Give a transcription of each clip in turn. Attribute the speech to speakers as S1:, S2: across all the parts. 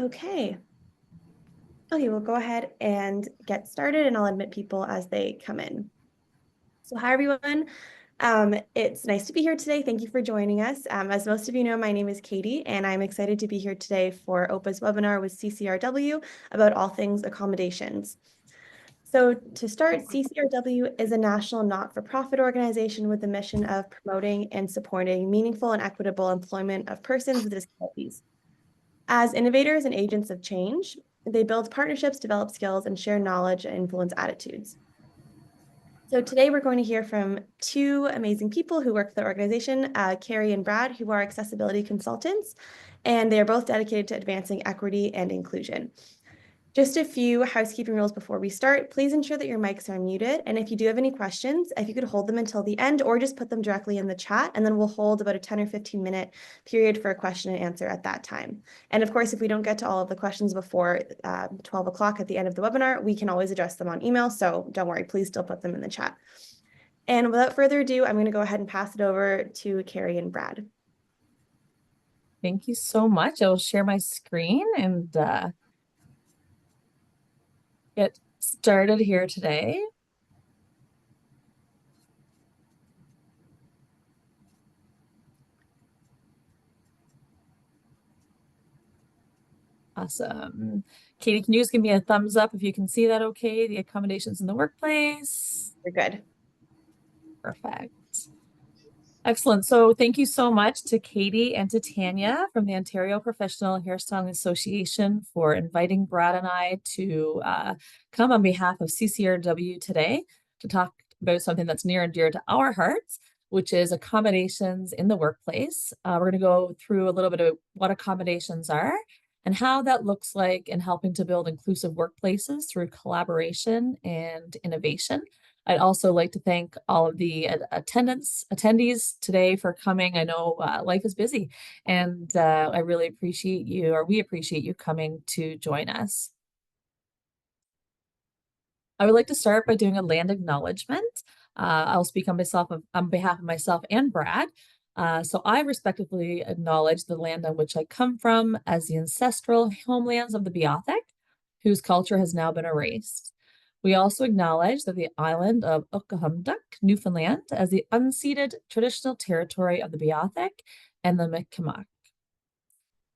S1: Okay. Okay, we'll go ahead and get started, and I'll admit people as they come in. So hi, everyone. It's nice to be here today. Thank you for joining us. As most of you know, my name is Katie, and I'm excited to be here today for OPA's webinar with CCRW about all things accommodations. So to start, CCRW is a national not-for-profit organization with the mission of promoting and supporting meaningful and equitable employment of persons with disabilities. As innovators and agents of change, they build partnerships, develop skills, and share knowledge and influence attitudes. So today we're going to hear from two amazing people who work for the organization, Carrie and Brad, who are accessibility consultants, and they are both dedicated to advancing equity and inclusion. Just a few housekeeping rules before we start. Please ensure that your mics are muted. And if you do have any questions, if you could hold them until the end or just put them directly in the chat, and then we'll hold about a 10 or 15-minute period for a question and answer at that time. And of course, if we don't get to all of the questions before 12 o'clock at the end of the webinar, we can always address them on email. So don't worry, please still put them in the chat. And without further ado, I'm going to go ahead and pass it over to Carrie and Brad.
S2: Thank you so much. I will share my screen and get started here today. Awesome. Katie, can you just give me a thumbs up if you can see that okay? The accommodations in the workplace.
S1: You're good.
S2: Perfect. Excellent. So thank you so much to Katie and to Tanya from the Ontario Professional Hairstyling Association for inviting Brad and I to come on behalf of CCRW today to talk about something that's near and dear to our hearts, which is accommodations in the workplace. We're going to go through a little bit of what accommodations are and how that looks like in helping to build inclusive workplaces through collaboration and innovation. I'd also like to thank all of the attendees today for coming. I know life is busy, and I really appreciate you, or we appreciate you coming to join us. I would like to start by doing a land acknowledgement. I'll speak on behalf of myself and Brad. So I respectively acknowledge the land on which I come from as the ancestral homelands of the Beothuk, whose culture has now been erased. We also acknowledge that the island of Accommodations, Newfoundland, as the unceded traditional territory of the Beothuk and the Mi'kmaq.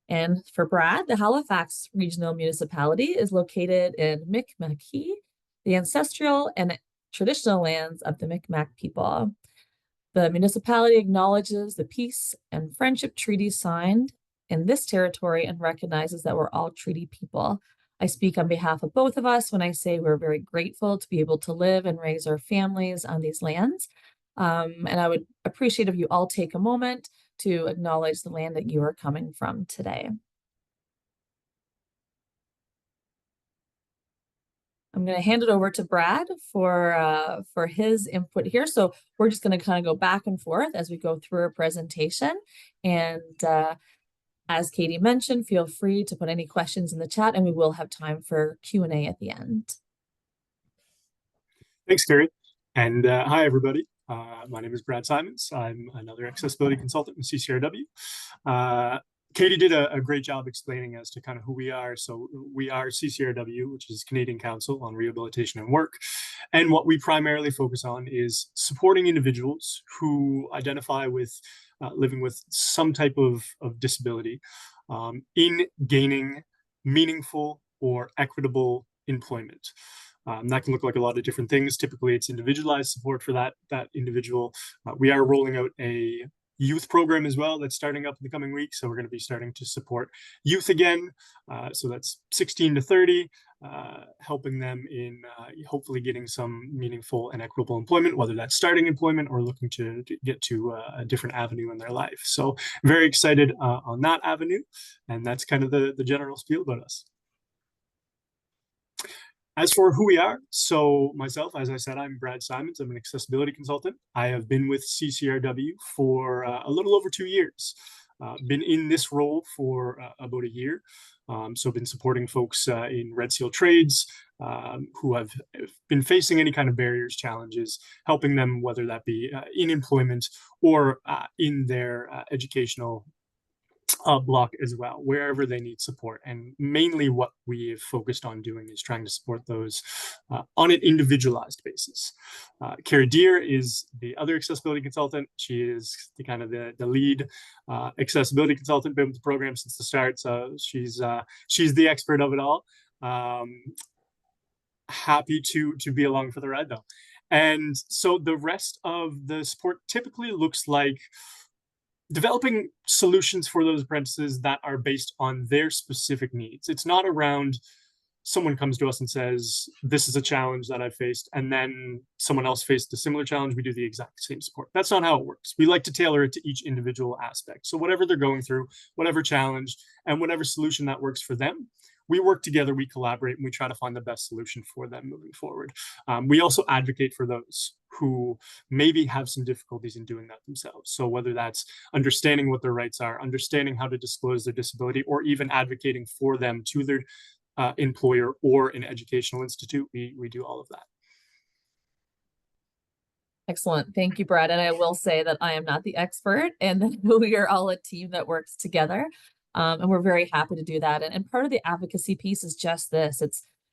S2: And for Brad, the Halifax Regional Municipality is located in Mi'kmaqi, the ancestral and traditional lands of the Mi'kmaq people. The municipality acknowledges the peace and friendship treaties signed in this territory and recognizes that we're all treaty people. I speak on behalf of both of us when I say we're very grateful to be able to live and raise our families on these lands. And I would appreciate if you all take a moment to acknowledge the land that you are coming from today. I'm going to hand it over to Brad for his input here. So we're just going to kind of go back and forth as we go through our presentation. And as Katie mentioned, feel free to put any questions in the chat, and we will have time for Q&A at the end.
S3: Thanks, Carrie. And hi, everybody. My name is Brad Simons. I'm another accessibility consultant in CCRW. Katie did a great job explaining as to kind of who we are. So we are CCRW, which is Canadian Council on Rehabilitation and Work. And what we primarily focus on is supporting individuals who identify with living with some type of disability in gaining meaningful or equitable employment. That can look like a lot of different things. Typically, it's individualized support for that individual. We are rolling out a youth program as well that's starting up in the coming weeks. So we're going to be starting to support youth again. So that's 16 to 30, helping them in hopefully getting some meaningful and equitable employment, whether that's starting employment or looking to get to a different avenue in their life. So very excited on that avenue. And that's kind of the general spiel about us. As for who we are, so myself, as I said, I'm Brad Simons. I'm an accessibility consultant. I have been with CCRW for a little over 2 years. Been in this role for about a year. So I've been supporting folks in Red Seal trades who have been facing any kind of barriers, challenges, helping them, whether that be in employment or in their educational block as well, wherever they need support. And mainly what we've focused on doing is trying to support those on an individualized basis. Carrie Deere is the other accessibility consultant. She is the lead accessibility consultant, been with the program since the start. So she's the expert of it all. Happy to be along for the ride though. And so the rest of the support typically looks like developing solutions for those apprentices that are based on their specific needs. It's not around someone comes to us and says, this is a challenge that I faced, and then someone else faced a similar challenge, we do the exact same support. That's not how it works. We like to tailor it to each individual aspect. So whatever they're going through, whatever challenge, and whatever solution that works for them, we work together, we collaborate, and we try to find the best solution for them moving forward. We also advocate for those who maybe have some difficulties in doing that themselves. So whether that's understanding what their rights are, understanding how to disclose their disability, or even advocating for them to their employer or an educational institute, we do all of that.
S2: Excellent. Thank you, Brad. And I will say that I am not the expert, and that we are all a team that works together. And we're very happy to do that. And part of the advocacy piece is just this.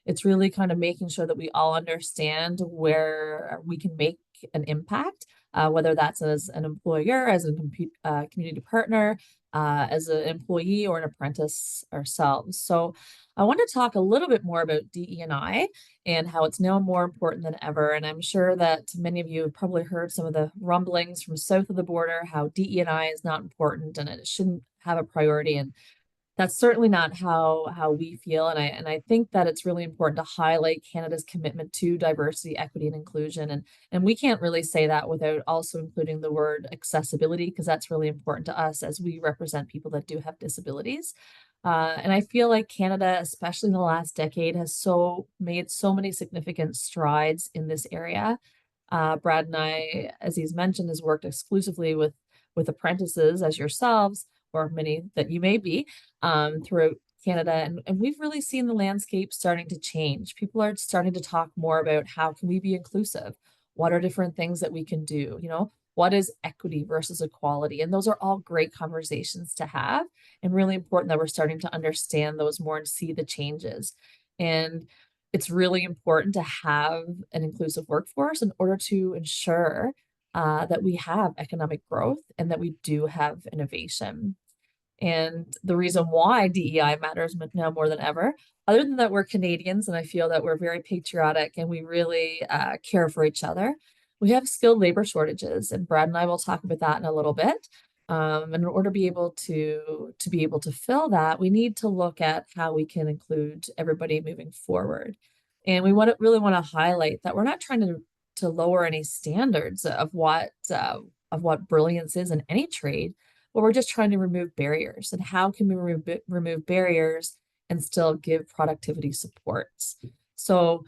S2: It's really kind of making sure that we all understand where we can make an impact, whether that's as an employer, as a community partner, as an employee or an apprentice ourselves. So I want to talk a little bit more about DE&I and how it's now more important than ever. And I'm sure that many of you have probably heard some of the rumblings from south of the border, how DE&I is not important and it shouldn't have a priority. And that's certainly not how we feel. And I think that it's really important to highlight Canada's commitment to diversity, equity, and inclusion. And we can't really say that without also including the word accessibility, because that's really important to us as we represent people that do have disabilities. And I feel like Canada, especially in the last decade, has made so many significant strides in this area. Brad and I, as he's mentioned, has worked exclusively with apprentices as yourselves, or many that you may be, throughout Canada. And we've really seen the landscape starting to change. People are starting to talk more about how can we be inclusive? What are different things that we can do? What is equity versus equality? And those are all great conversations to have, and really important that we're starting to understand those more and see the changes. And it's really important to have an inclusive workforce in order to ensure that we have economic growth and that we do have innovation. And the reason why DEI matters now more than ever, other than that we're Canadians and I feel that we're very patriotic and we really care for each other, we have skilled labor shortages, and Brad and I will talk about that in a little bit. And in order to be able to fill that, we need to look at how we can include everybody moving forward. And we really want to highlight that we're not trying to lower any standards of what brilliance is in any trade, but we're just trying to remove barriers. And how can we remove barriers and still give productivity supports? So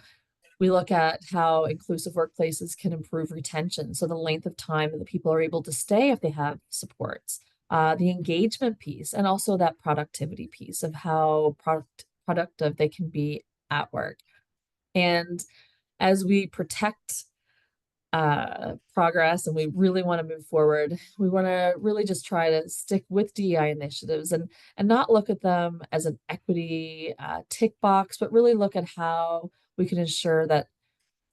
S2: we look at how inclusive workplaces can improve retention. So the length of time that the people are able to stay if they have supports, the engagement piece, and also that productivity piece of how productive they can be at work. And as we protect progress and we really want to move forward, we want to really just try to stick with DEI initiatives and not look at them as an equity tick box, but really look at how we can ensure that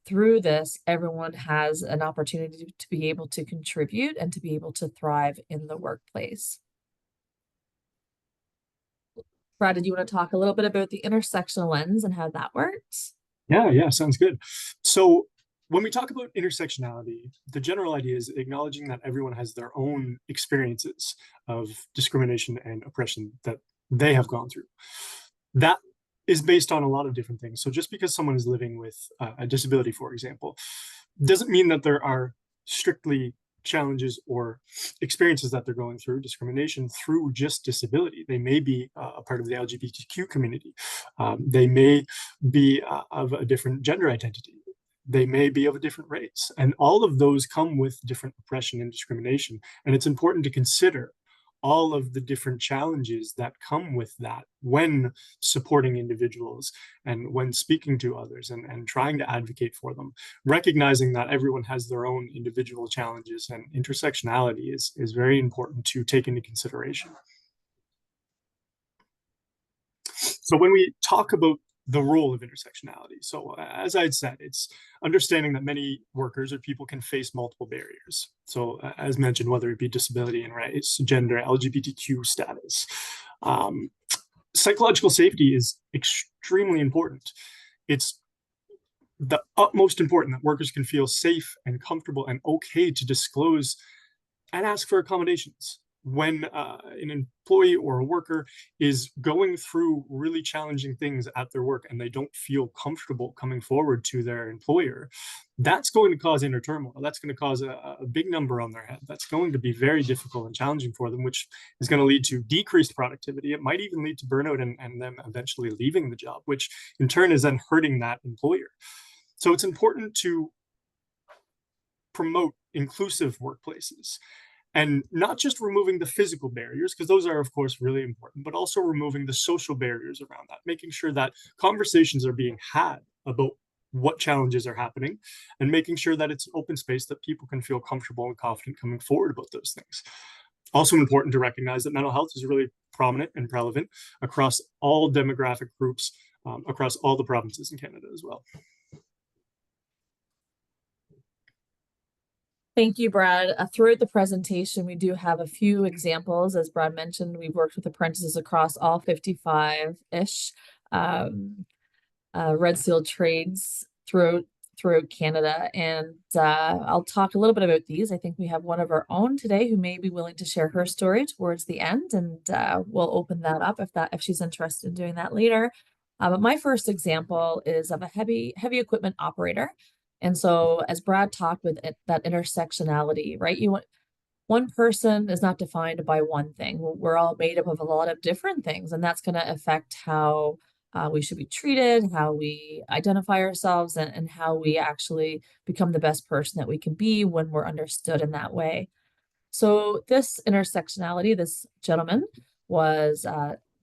S2: through this, everyone has an opportunity to be able to contribute and to be able to thrive in the workplace. Brad, did you want to talk a little bit about the intersectional lens and how that works?
S3: Yeah, sounds good. So when we talk about intersectionality, the general idea is acknowledging that everyone has their own experiences of discrimination and oppression that they have gone through. That is based on a lot of different things. So just because someone is living with a disability, for example, doesn't mean that there are strictly challenges or experiences that they're going through, discrimination through just disability. They may be a part of the LGBTQ community. They may be of a different gender identity. They may be of a different race. And all of those come with different oppression and discrimination. And it's important to consider all of the different challenges that come with that when supporting individuals and when speaking to others and trying to advocate for them, recognizing that everyone has their own individual challenges, and intersectionality is very important to take into consideration. So when we talk about the role of intersectionality, so as I had said, it's understanding that many workers or people can face multiple barriers. So as mentioned, whether it be disability and race, gender, LGBTQ status, um, psychological safety is extremely important. It's the utmost important that workers can feel safe and comfortable and okay to disclose and ask for accommodations when an employee or a worker is going through really challenging things at their work and they don't feel comfortable coming forward to their employer. That's going to cause inner turmoil. That's going to cause a big number on their head. That's going to be very difficult and challenging for them, which is going to lead to decreased productivity. It might even lead to burnout and them eventually leaving the job, which in turn is then hurting that employer. So it's important to promote inclusive workplaces and not just removing the physical barriers, because those are of course really important, but also removing the social barriers around that, making sure that conversations are being had about what challenges are happening and making sure that it's an open space that people can feel comfortable and confident coming forward about those things. Also important to recognize that mental health is really prominent and relevant across all demographic groups, across all the provinces in Canada as well.
S2: Thank you, Brad. Throughout the presentation, we do have a few examples. As Brad mentioned, we've worked with apprentices across all 55-ish Red Seal trades throughout Canada. And I'll talk a little bit about these. I think we have one of our own today who may be willing to share her story towards the end, and we'll open that up if she's interested in doing that later. But my first example is of a heavy equipment operator. And so as Brad talked with that intersectionality, right? One person is not defined by one thing. We're all made up of a lot of different things, and that's going to affect how we should be treated, how we identify ourselves, and how we actually become the best person that we can be when we're understood in that way. So this intersectionality, this gentleman was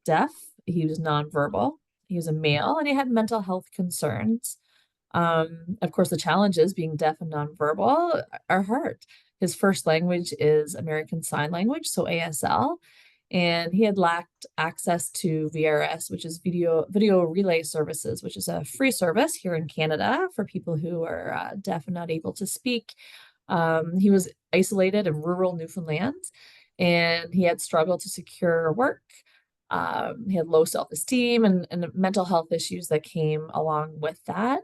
S2: deaf, he was nonverbal, he was a male, and he had mental health concerns. Of course, the challenges being deaf and nonverbal are hard. His first language is American Sign Language, so ASL, and he had lacked access to VRS, which is video relay services, which is a free service here in Canada for people who are deaf and not able to speak. He was isolated in rural Newfoundland, and he had struggled to secure work. He had low self-esteem and mental health issues that came along with that.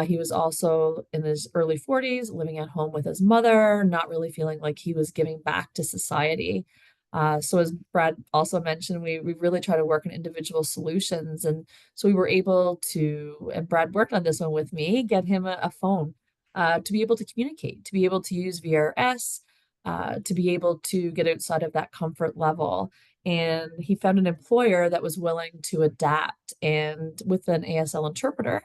S2: He was also in his early 40s, living at home with his mother, not really feeling like he was giving back to society. So as Brad also mentioned, we really try to work on individual solutions. And so we were able to, and Brad worked on this one with me, get him a phone to be able to communicate, to be able to use VRS, to be able to get outside of that comfort level. And he found an employer that was willing to adapt. And with an ASL interpreter,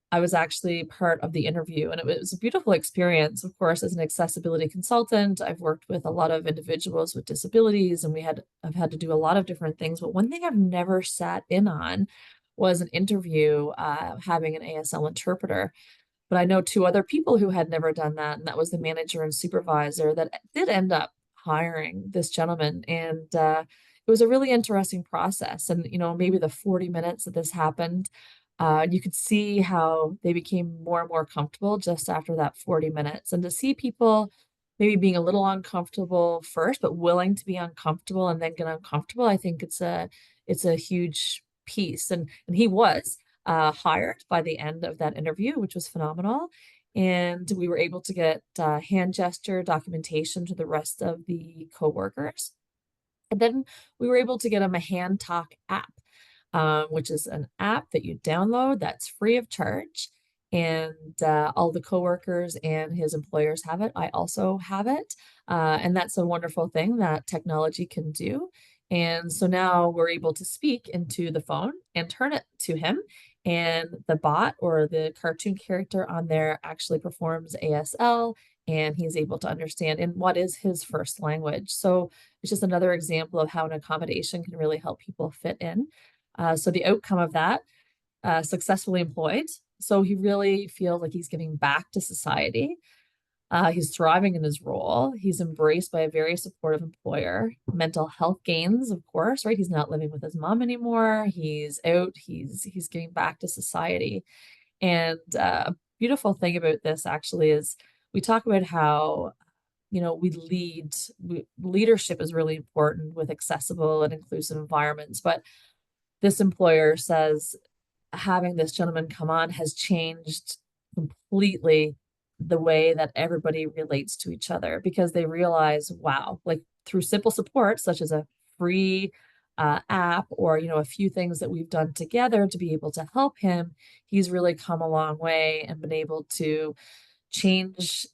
S2: I was actually part of the interview, and it was a beautiful experience. Of course, as an accessibility consultant, I've worked with a lot of individuals with disabilities, and I've had to do a lot of different things. But one thing I've never sat in on was an interview having an ASL interpreter. But I know two other people who had never done that, and that was the manager and supervisor that did end up hiring this gentleman. And it was a really interesting process. And, maybe the 40 minutes that this happened, you could see how they became more and more comfortable just after that 40 minutes. And to see people maybe being a little uncomfortable first, but willing to be uncomfortable and then get uncomfortable, I think it's a huge piece. And he was hired by the end of that interview, which was phenomenal. And we were able to get hand gesture documentation to the rest of the coworkers. And then we were able to get him a hand talk app, which is an app that you download that's free of charge. And all the coworkers and his employers have it. I also have it. And that's a wonderful thing that technology can do. And so now we're able to speak into the phone and turn it to him. And the bot or the cartoon character on there actually performs ASL, and he's able to understand in what is his first language. So it's just another example of how an accommodation can really help people fit in. So the outcome of that, successfully employed. So he really feels like he's giving back to society. He's thriving in his role. He's embraced by a very supportive employer. Mental health gains, of course, right? He's not living with his mom anymore. He's out. He's giving back to society. And a beautiful thing about this actually is we talk about how leadership is really important with accessible and inclusive environments. But this employer says having this gentleman come on has changed completely the way that everybody relates to each other, because they realize, wow, like through simple support, such as a free app, or, a few things that we've done together to be able to help him, he's really come a long way and been able to change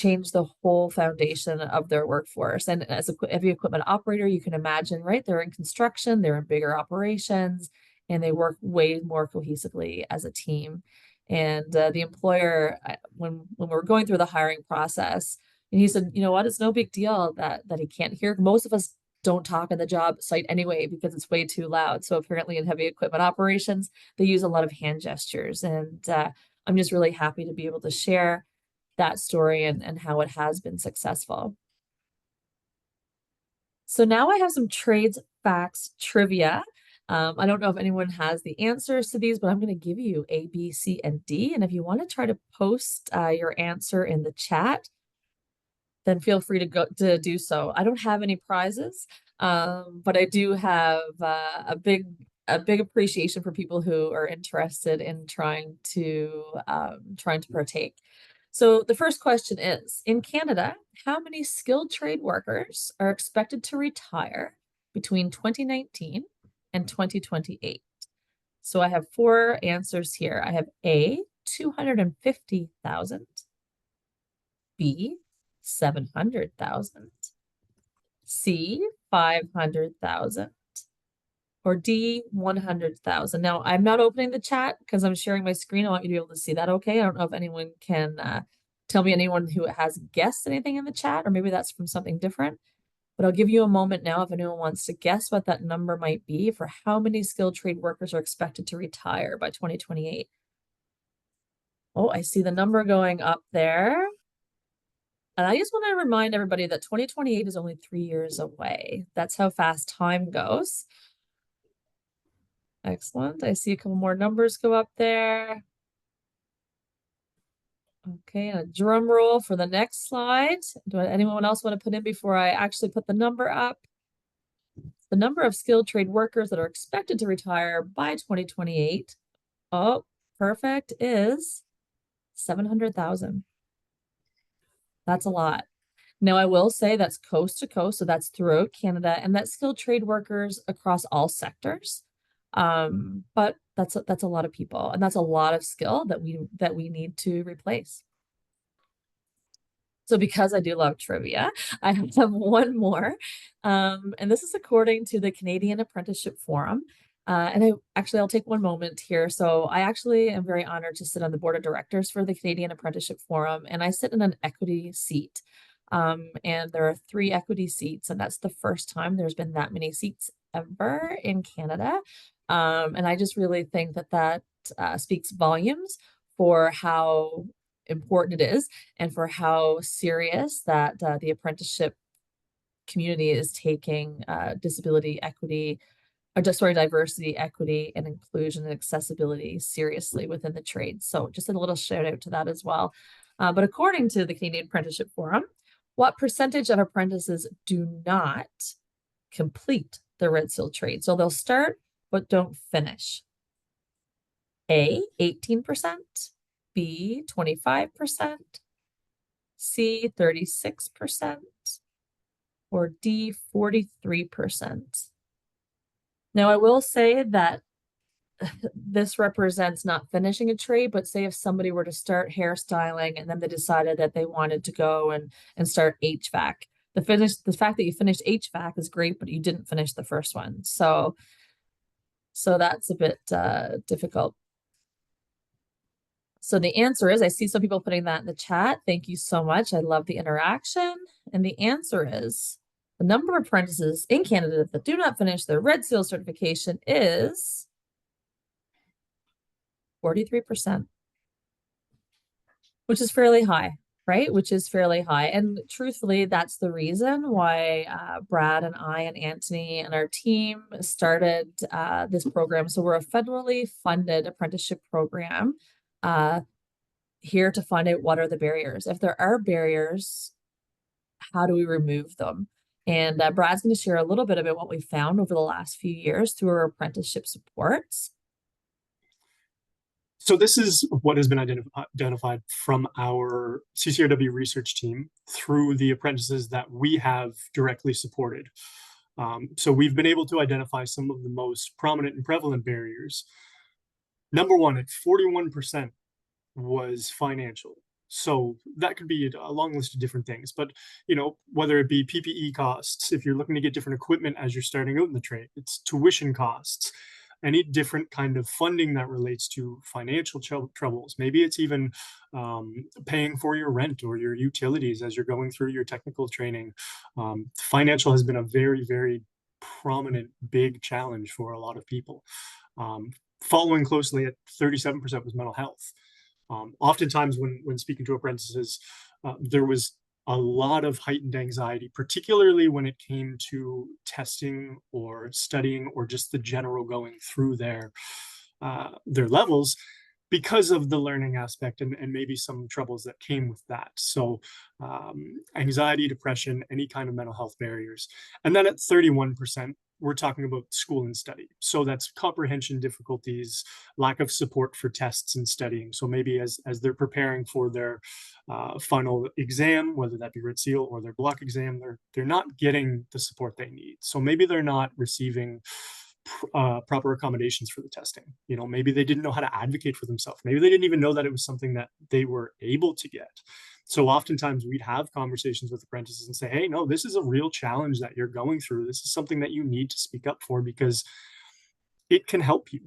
S2: the whole foundation of their workforce. And as a heavy equipment operator, you can imagine, right? They're in construction, they're in bigger operations, and they work way more cohesively as a team. And the employer, when we're going through the hiring process, and he said, you know what, it's no big deal that he can't hear. Most of us don't talk on the job site anyway because it's way too loud. So apparently in heavy equipment operations, they use a lot of hand gestures. And I'm just really happy to be able to share that story and how it has been successful. So now I have some trades facts trivia. I don't know if anyone has the answers to these, but I'm going to give you A, B, C, and D. And if you want to try to post your answer in the chat, then feel free to do so. I don't have any prizes, but I do have a big appreciation for people who are interested in trying to partake. So the first question is, in Canada, how many skilled trade workers are expected to retire between 2019 and 2028? So I have 4 answers here. I have A, 250,000, B, 700,000, C, 500,000, or D, 100,000. Now, I'm not opening the chat because I'm sharing my screen. I want you to be able to see that, okay? I don't know if anyone can tell me anyone who has guessed anything in the chat, or maybe that's from something different. But I'll give you a moment now if anyone wants to guess what that number might be for how many skilled trade workers are expected to retire by 2028. Oh, I see the number going up there. And I just want to remind everybody that 2028 is only 3 years away. That's how fast time goes. Excellent. I see a couple more numbers go up there. Okay, and a drum roll for the next slide. Anyone else want to put in before I actually put the number up? The number of skilled trade workers that are expected to retire by 2028, oh, perfect, is 700,000. That's a lot. Now, I will say that's coast to coast, so that's throughout Canada, and that's skilled trade workers across all sectors. But that's a lot of people, and that's a lot of skill that we need to replace. So because I do love trivia, I have one more, and this is according to the Canadian Apprenticeship Forum. And I'll take one moment here. So I actually am very honored to sit on the board of directors for the Canadian Apprenticeship Forum, and I sit in an equity seat. And there are 3 equity seats, and that's the first time there's been that many seats ever in Canada. And I just really think that speaks volumes for how important it is and for how serious that the apprenticeship community is taking disability equity, or just diversity, equity, and inclusion and accessibility seriously within the trade. So just a little shout out to that as well. But according to the Canadian Apprenticeship Forum, what percentage of apprentices do not complete the red seal trade? So they'll start but don't finish. A, 18%, B, 25%, C, 36%, or D, 43%. Now, I will say that this represents not finishing a trade, but say if somebody were to start hairstyling and then they decided that they wanted to go and start HVAC. The fact that you finished HVAC is great, but you didn't finish the first one. So that's a bit difficult. So the answer is, I see some people putting that in the chat. Thank you so much. I love the interaction. And the answer is, the number of apprentices in Canada that do not finish their Red Seal certification is 43%, which is fairly high, right? Which is fairly high. And truthfully, that's the reason why Brad and I and Anthony and our team started this program. So we're a federally funded apprenticeship program here to find out what are the barriers. If there are barriers, how do we remove them? And Brad's going to share a little bit about what we found over the last few years through our apprenticeship supports.
S3: So this is what has been identified from our CCRW research team through the apprentices that we have directly supported. So we've been able to identify some of the most prominent and prevalent barriers. Number one, at 41% was financial. So that could be a long list of different things, but whether it be PPE costs, if you're looking to get different equipment as you're starting out in the trade, it's tuition costs, any different kind of funding that relates to financial troubles. Maybe it's even paying for your rent or your utilities as you're going through your technical training. Financial has been a very, very prominent, big challenge for a lot of people. Following closely at 37% was mental health. Oftentimes when speaking to apprentices, there was a lot of heightened anxiety, particularly when it came to testing or studying or just the general going through their levels because of the learning aspect and maybe some troubles that came with that. So anxiety, depression, any kind of mental health barriers. And then at 31%, we're talking about school and study. So that's comprehension difficulties, lack of support for tests and studying. So maybe as they're preparing for their final exam, whether that be RIT-SEAL or their block exam, they're not getting the support they need. So maybe they're not receiving proper accommodations for the testing. Maybe they didn't know how to advocate for themselves. Maybe they didn't even know that it was something that they were able to get. So oftentimes we'd have conversations with apprentices and say, hey, no, this is a real challenge that you're going through. This is something that you need to speak up for because it can help you.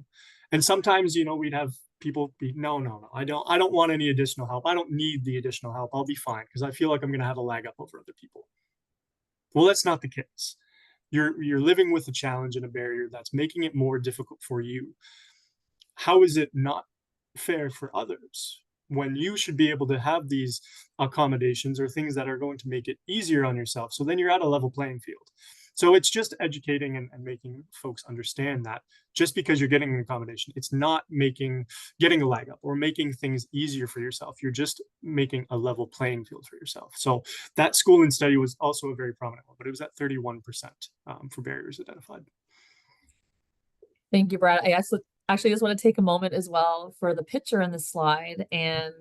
S3: And sometimes, we'd have people be, no, I don't want any additional help. I don't need the additional help. I'll be fine because I feel like I'm going to have a leg up over other people. Well, that's not the case. You're living with a challenge and a barrier that's making it more difficult for you. How is it not fair for others when you should be able to have these accommodations or things that are going to make it easier on yourself? So then you're at a level playing field. So it's just educating and making folks understand that just because you're getting an accommodation, it's not getting a leg up or making things easier for yourself. You're just making a level playing field for yourself. So that school and study was also a very prominent one, but it was at 31% for barriers identified.
S2: Thank you, Brad. I actually just want to take a moment as well for the picture in the slide. And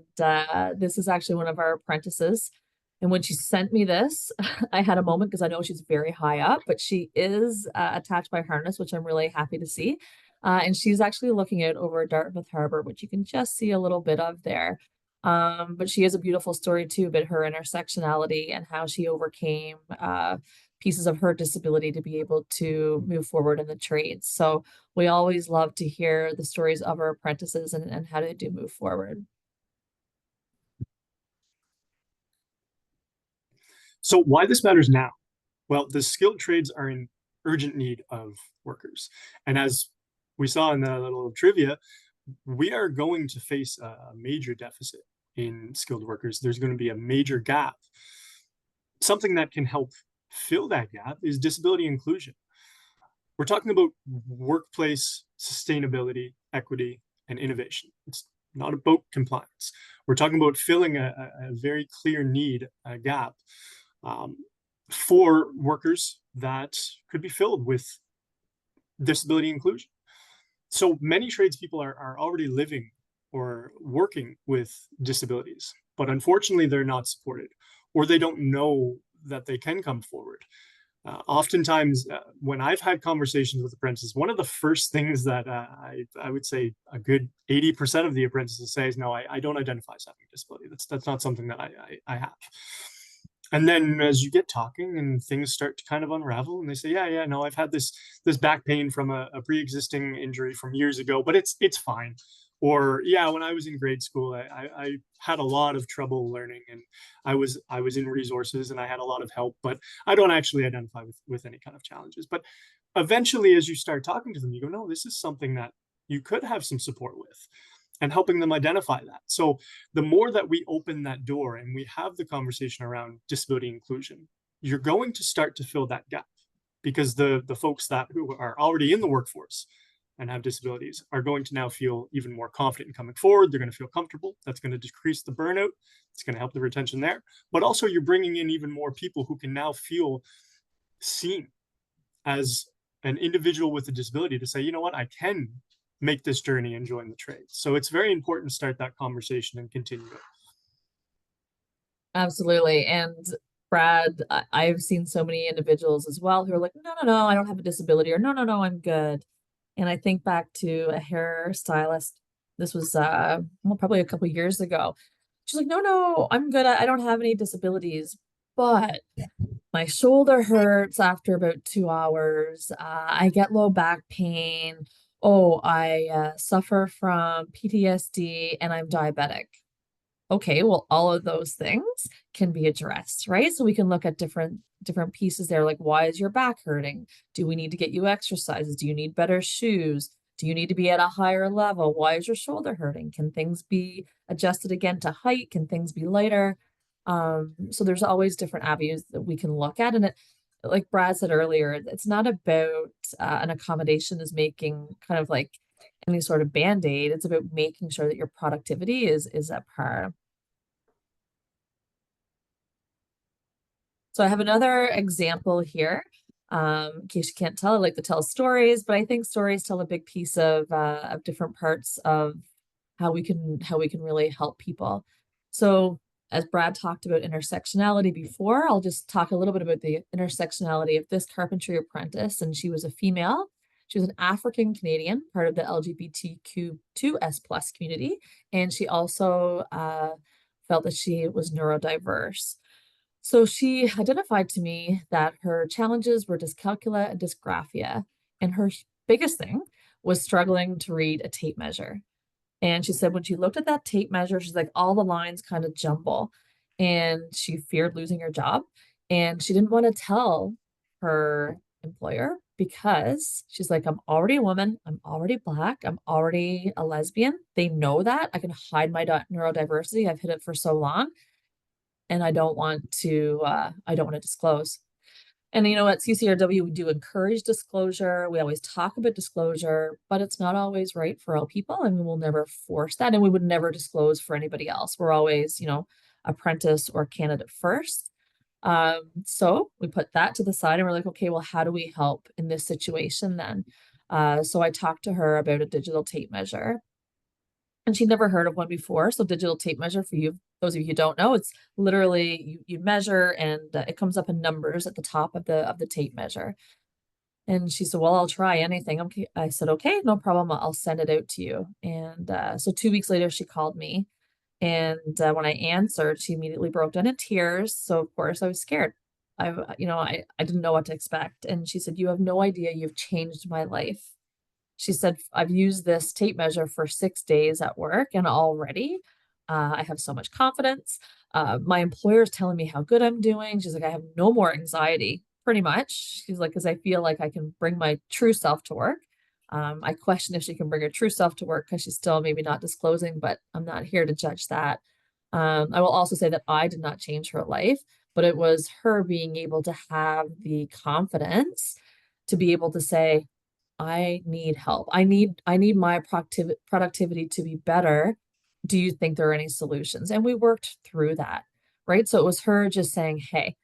S2: this is actually one of our apprentices. And when she sent me this, I had a moment because I know she's very high up, but she is attached by harness, which I'm really happy to see. And she's actually looking out over Dartmouth Harbor, which you can just see a little bit of there. But she has a beautiful story too, about her intersectionality and how she overcame pieces of her disability to be able to move forward in the trades. So we always love to hear the stories of our apprentices and how they do move forward.
S3: So why this matters now? Well, the skilled trades are in urgent need of workers. And as we saw in the little trivia, we are going to face a major deficit in skilled workers. There's going to be a major gap. Something that can help fill that gap is disability inclusion. We're talking about workplace sustainability, equity, and innovation. It's not about compliance. We're talking about filling a very clear need, a gap for workers that could be filled with disability inclusion. So many tradespeople are already living or working with disabilities, but unfortunately they're not supported or they don't know that they can come forward. Oftentimes, when I've had conversations with apprentices, one of the first things that I would say a good 80% of the apprentices say is, no, I don't identify as having a disability. That's not something that I have. And then as you get talking and things start to kind of unravel and they say, yeah, no, I've had this back pain from a pre-existing injury from years ago, but it's fine. Or, yeah, when I was in grade school, I had a lot of trouble learning and I was in resources and I had a lot of help, but I don't actually identify with any kind of challenges. But eventually, as you start talking to them, you go, no, this is something that you could have some support with. and helping them identify that. So the more that we open that door and we have the conversation around disability inclusion, you're going to start to fill that gap, because the folks that who are already in the workforce and have disabilities are going to now feel even more confident in coming forward. They're going to feel comfortable. That's going to decrease the burnout. It's going to help the retention there. But also you're bringing in even more people who can now feel seen as an individual with a disability to say, you know what, I can make this journey and join the trade. So it's very important to start that conversation and continue it.
S2: Absolutely. And Brad, I've seen so many individuals as well who are like, no, no, no, I don't have a disability, or no, no, no, I'm good. And I think back to a hairstylist. This was well, probably a couple years ago. She's like, no, no, I'm good. I don't have any disabilities, but my shoulder hurts after about 2 hours. I get low back pain. Oh, I suffer from PTSD and I'm diabetic. Okay, well, all of those things can be addressed, right? So we can look at different pieces there, like, why is your back hurting? Do we need to get you exercises? Do you need better shoes? Do you need to be at a higher level? Why is your shoulder hurting? Can things be adjusted again to height? Can things be lighter? So there's always different avenues that we can look at. And it, like Brad said earlier, it's not about an accommodation is making kind of like any sort of band-aid. It's about making sure that your productivity is at par. So I have another example here. In case you can't tell, I like to tell stories, but I think stories tell a big piece of different parts of how we can really help people. So as Brad talked about intersectionality before, I'll just talk a little bit about the intersectionality of this carpentry apprentice. And she was a female. She was an African Canadian, part of the LGBTQ2S+ community, and she also felt that she was neurodiverse. So she identified to me that her challenges were dyscalculia and dysgraphia, and her biggest thing was struggling to read a tape measure. And she said when she looked at that tape measure, she's like, all the lines kind of jumble, and she feared losing her job. And she didn't want to tell her employer because she's like, I'm already a woman, I'm already Black, I'm already a lesbian. They know that. I can hide my neurodiversity. I've hid it for so long, and I don't want to disclose. And you know, at CCRW, we do encourage disclosure. We always talk about disclosure, but it's not always right for all people, and we will never force that. And we would never disclose for anybody else. We're always, you know, apprentice or candidate first. So we put that to the side and we're like, okay, well, how do we help in this situation then? So I talked to her about a digital tape measure, and she'd never heard of one before. So digital tape measure, for you, those of you who don't know, it's literally you measure and it comes up in numbers at the top of the tape measure. And she said, well, I'll try anything. Okay. I said, okay, no problem. I'll send it out to you. And so 2 weeks later, she called me. And when I answered, she immediately broke down in tears. So of course I was scared. I didn't know what to expect. And she said, you have no idea, you've changed my life. She said, I've used this tape measure for 6 days at work, and already I have so much confidence. My employer is telling me how good I'm doing. She's like, I have no more anxiety, pretty much. She's like, because I feel like I can bring my true self to work. I question if she can bring her true self to work because she's still maybe not disclosing, but I'm not here to judge that. I will also say that I did not change her life, but it was her being able to have the confidence to be able to say, I need help. I need my productivity to be better. Do you think there are any solutions? And we worked through that, right? So it was her just saying, hey,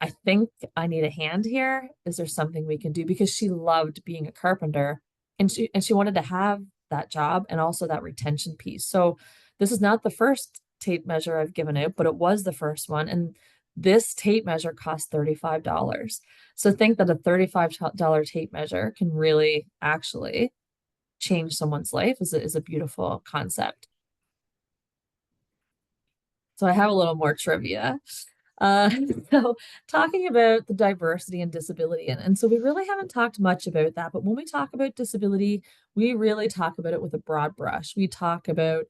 S2: I think I need a hand here. Is there something we can do? Because she loved being a carpenter, and she wanted to have that job and also that retention piece. So this is not the first tape measure I've given out, but it was the first one. And this tape measure cost $35. So think that a $35 tape measure can really actually change someone's life is a beautiful concept. So I have a little more trivia. Uh, so talking about the diversity and disability, and so we really haven't talked much about that, but when we talk about disability, we really talk about it with a broad brush. We talk about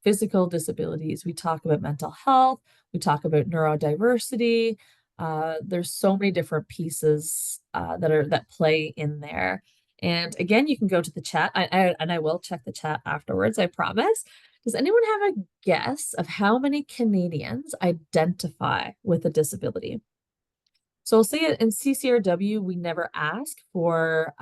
S2: physical disabilities, we talk about mental health, we talk about neurodiversity. There's so many different pieces that play in there. And again, you can go to the chat, and I will check the chat afterwards, I promise. Does anyone have a guess of how many Canadians identify with a disability? So I'll say in CCRW, we never ask for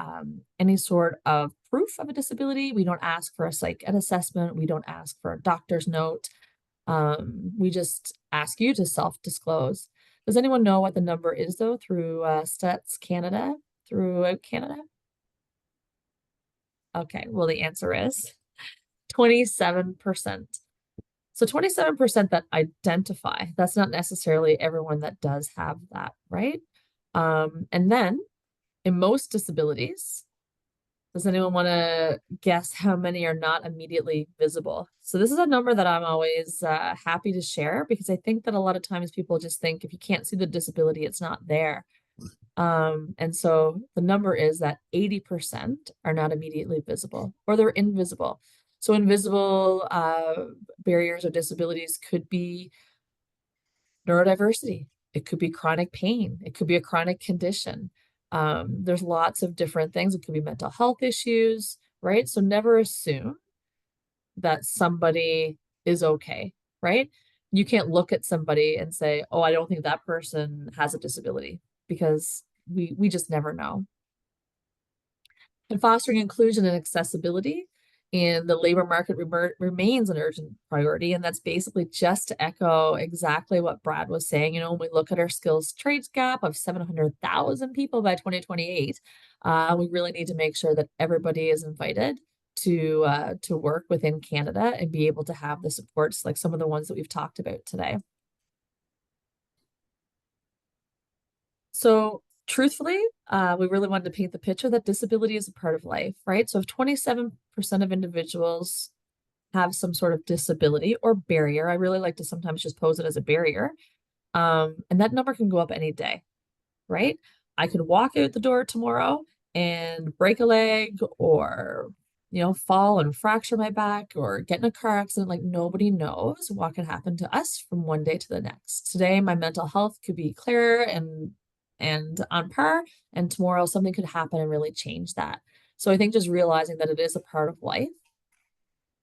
S2: any sort of proof of a disability. We don't ask for a psych ed assessment. We don't ask for a doctor's note. We just ask you to self-disclose. Does anyone know what the number is, though, through Stats Canada, throughout Canada? Okay, well, the answer is 27%. So 27% that identify, that's not necessarily everyone that does have that, right? And then in most disabilities, does anyone want to guess how many are not immediately visible? So this is a number that I'm always happy to share, because I think that a lot of times people just think if you can't see the disability, it's not there. And so the number is that 80% are not immediately visible, or they're invisible. So invisible barriers or disabilities could be neurodiversity. It could be chronic pain. It could be a chronic condition. There's lots of different things. It could be mental health issues, right? So never assume that somebody is okay, right? You can't look at somebody and say, oh, I don't think that person has a disability, because we just never know. And fostering inclusion and accessibility in the labor market remains an urgent priority. And that's basically just to echo exactly what Brad was saying. You know, when we look at our skills trades gap of 700,000 people by 2028, we really need to make sure that everybody is invited to work within Canada and be able to have the supports like some of the ones that we've talked about today. So truthfully, we really wanted to paint the picture that disability is a part of life, right? So if 27% of individuals have some sort of disability or barrier, I really like to sometimes just pose it as a barrier, and that number can go up any day, right? I could walk out the door tomorrow and break a leg, or fall and fracture my back, or get in a car accident. Like, nobody knows what can happen to us from one day to the next. Today, my mental health could be clear and on par, and tomorrow something could happen and really change that. So I think just realizing that it is a part of life,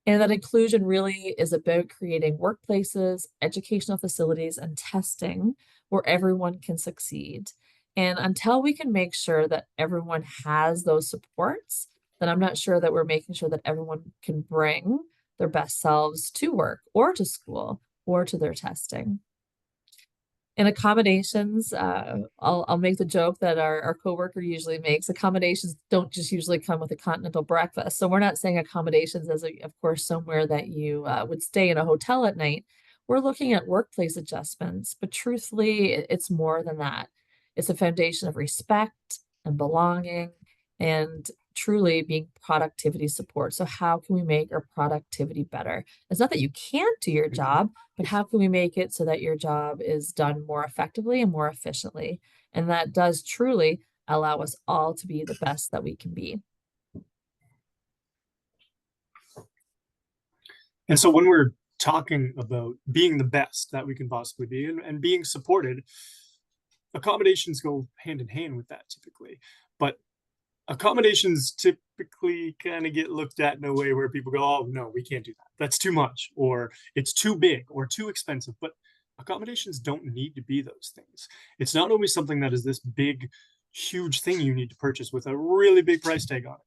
S2: and that inclusion really is about creating workplaces, educational facilities, and testing where everyone can succeed. And until we can make sure that everyone has those supports, then I'm not sure that we're making sure that everyone can bring their best selves to work or to school or to their testing. In accommodations, I'll make the joke that our coworker usually makes. Accommodations don't just usually come with a continental breakfast. So we're not saying accommodations as, of course, somewhere that you would stay in a hotel at night. We're looking at workplace adjustments, but truthfully, it's more than that. It's a foundation of respect and belonging, and truly being productivity support. So how can we make our productivity better? It's not that you can't do your job, but how can we make it so that your job is done more effectively and more efficiently? And that does truly allow us all to be the best that we can be.
S3: And so when we're talking about being the best that we can possibly be, and being supported, accommodations go hand in hand with that typically. But accommodations typically kind of get looked at in a way where people go, oh, no, we can't do that. That's too much, or it's too big or too expensive. But accommodations don't need to be those things. It's not always something that is this big, huge thing you need to purchase with a really big price tag on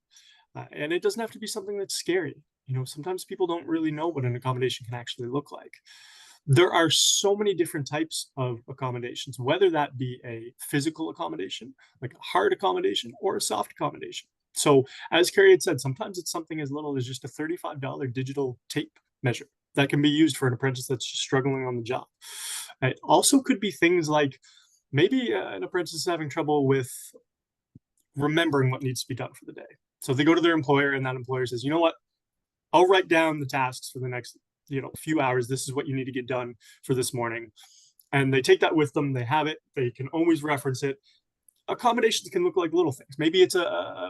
S3: it. And it doesn't have to be something that's scary. You know, sometimes people don't really know what an accommodation can actually look like. There are so many different types of accommodations, whether that be a physical accommodation, like a hard accommodation, or a soft accommodation. So as Carrie had said, sometimes it's something as little as just a $35 digital tape measure that can be used for an apprentice that's just struggling on the job. It also could be things like maybe an apprentice is having trouble with remembering what needs to be done for the day. So they go to their employer, and that employer says, you know what, I'll write down the tasks for the next few hours. This is what you need to get done for this morning. And they take that with them. They have it. They can always reference it. Accommodations can look like little things. Maybe it's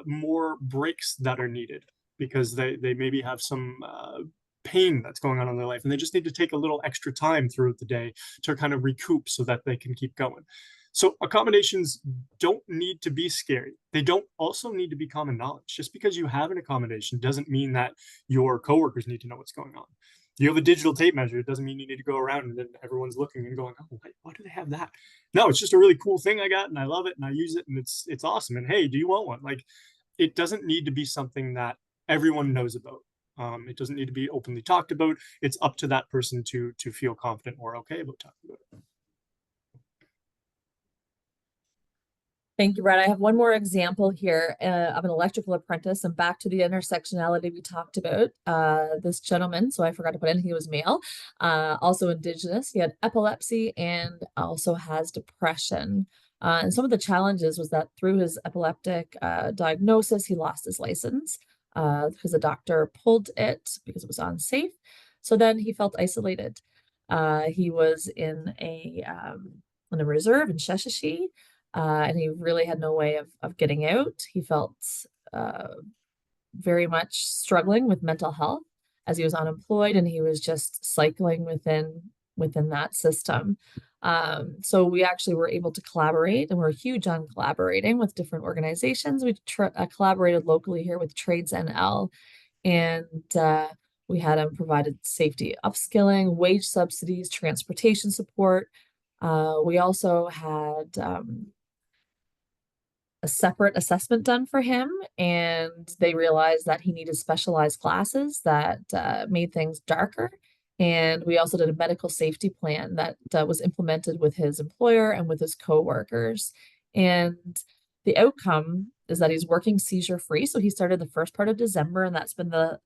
S3: more breaks that are needed because they maybe have some pain that's going on in their life, and they just need to take a little extra time throughout the day to kind of recoup so that they can keep going. So accommodations don't need to be scary. They don't also need to be common knowledge. Just because you have an accommodation doesn't mean that your coworkers need to know what's going on. You have a digital tape measure, it doesn't mean you need to go around and then everyone's looking and going, oh, why do they have that? No, it's just a really cool thing I got and I love it and I use it and it's awesome. And hey, do you want one? Like, it doesn't need to be something that everyone knows about. It doesn't need to be openly talked about. It's up to that person to feel confident or okay about talking about it.
S2: Thank you, Brad. I have one more example here of an electrical apprentice, and back to the intersectionality we talked about. This gentleman, so I forgot to put in, he was male, also Indigenous. He had epilepsy and also has depression. And some of the challenges was that through his epileptic diagnosis, he lost his license because the doctor pulled it because it was unsafe. So then he felt isolated. He was in a reserve in Sheshatshiu. And he really had no way of getting out. He felt very much struggling with mental health as he was unemployed, and he was just cycling within that system. So we actually were able to collaborate, and we're huge on collaborating with different organizations. We collaborated locally here with Trades NL, and we had him provided safety upskilling, wage subsidies, transportation support. We also had a separate assessment done for him, and they realized that he needed specialized classes that made things darker. And we also did a medical safety plan that was implemented with his employer and with his coworkers. And the outcome is that he's working seizure free. So he started the first part of December, and that's been the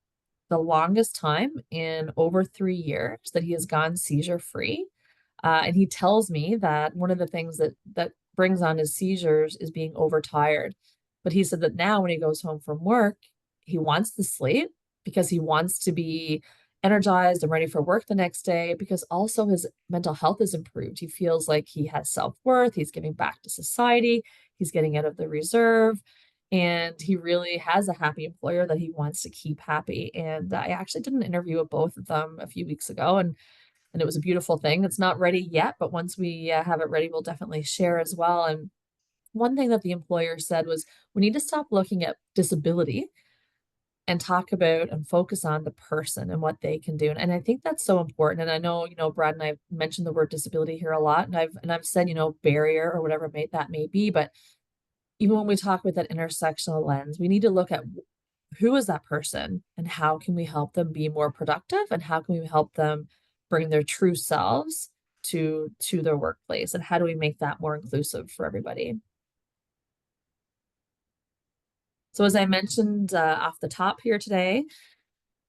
S2: longest time in over 3 years that he has gone seizure free. And he tells me that one of the things that brings on his seizures is being overtired. But he said that now when he goes home from work, he wants to sleep because he wants to be energized and ready for work the next day, because also his mental health is improved. He feels like he has self-worth, he's giving back to society, he's getting out of the reserve, and he really has a happy employer that he wants to keep happy. And I actually did an interview with both of them a few weeks ago, and it was a beautiful thing. It's not ready yet, but once we have it ready, we'll definitely share as well. And one thing that the employer said was, we need to stop looking at disability and talk about and focus on the person and what they can do. And I think that's so important. And I know, Brad and I've mentioned the word disability here a lot, and I've said, barrier or whatever that may be. But even when we talk with that intersectional lens, we need to look at who is that person and how can we help them be more productive, and how can we help them bring their true selves to their workplace, and how do we make that more inclusive for everybody. So as I mentioned off the top here today,